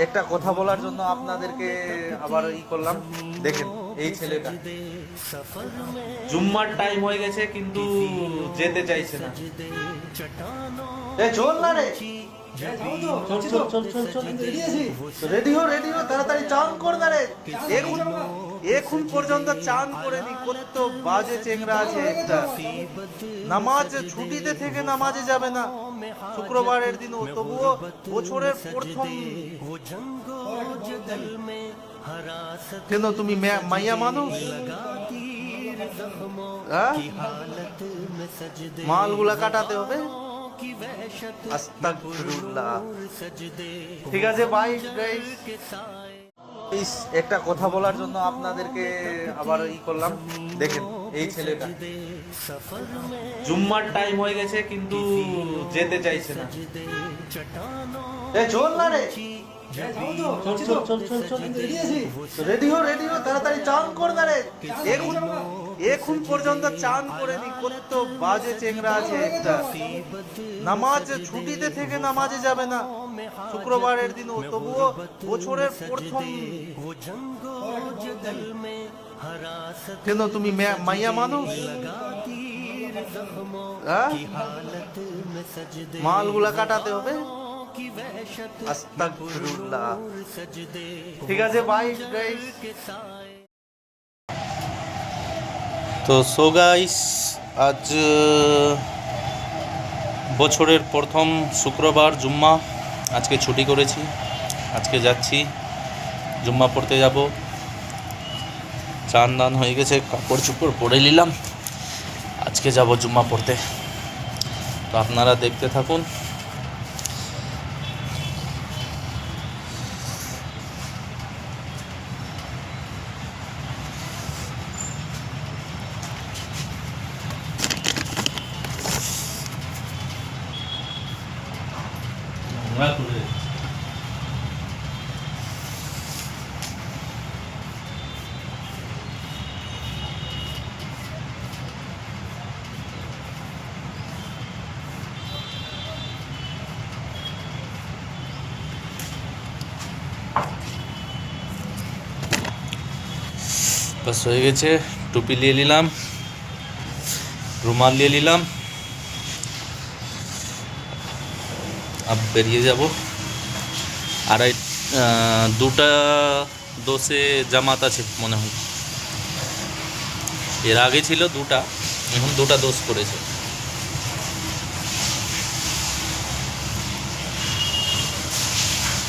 একটা কথা বলার জন্য আপনাদেরকে আবার করলাম। দেখেন এই ছেলেটা জুম্মার টাইম হয়ে গেছে কিন্তু যেতে চাইছে না। চল না রে, রেডি হো তাড়াতাড়ি, চান কর না রে। এখন পর্যন্ত চান করেনি, কত বাজে চেংরা আছে একটা। নামাজ ছুটিতে থেকে নামাজে যাবে না শুক্রবারের দিনও, তবুও বছরের প্রথম। কেন তুমি মাইয়া মানুষ? মালগুলা কাটাতে হবে। আস্তাগফিরুল্লাহ। ঠিক আছে ভাই, একটা কথা বলার জন্য আপনাদেরকে আবার করলাম। দেখেন এই ছেলেটা জুম্মার টাইম হয়ে গেছে কিন্তু যেতে চাইছে না। চল না রে, রেডি হো তাড়াতাড়ি, চান কর না রে। এখন পর্যন্ত চান করেনি, কত বাজে চেংরা আছে একটা। নামাজ ছুটিতে থেকে নামাজে যাবে না শুক্রবারের দিনও, তবুও বছরের প্রথম। কেন তুমি মাইয়া মানুষ? মালগুলা কাটাতে হবে। আস্তাগফিরুল্লাহ। ঠিক আছে ভাই, তো সো গাইস, আজ বছরের প্রথম শুক্রবার জুম্মা। আজকে ছুটি করেছি, আজকে যাচ্ছি জুম্মা পড়তে যাব। চান দান হয়ে গেছে, কাপড় চোপড় পরে নিলাম, আজকে যাব জুম্মা পড়তে। তো আপনারা দেখতে থাকুন। बस हो गए, टोपी लिए निलाम, रुमाल लिए निलाम। अब बेरिए যাব। আর দুটা দোষে জামাত আছে মনে হয়, এর আগে ছিল দুটা, এখন দুটা দোষ করেছে।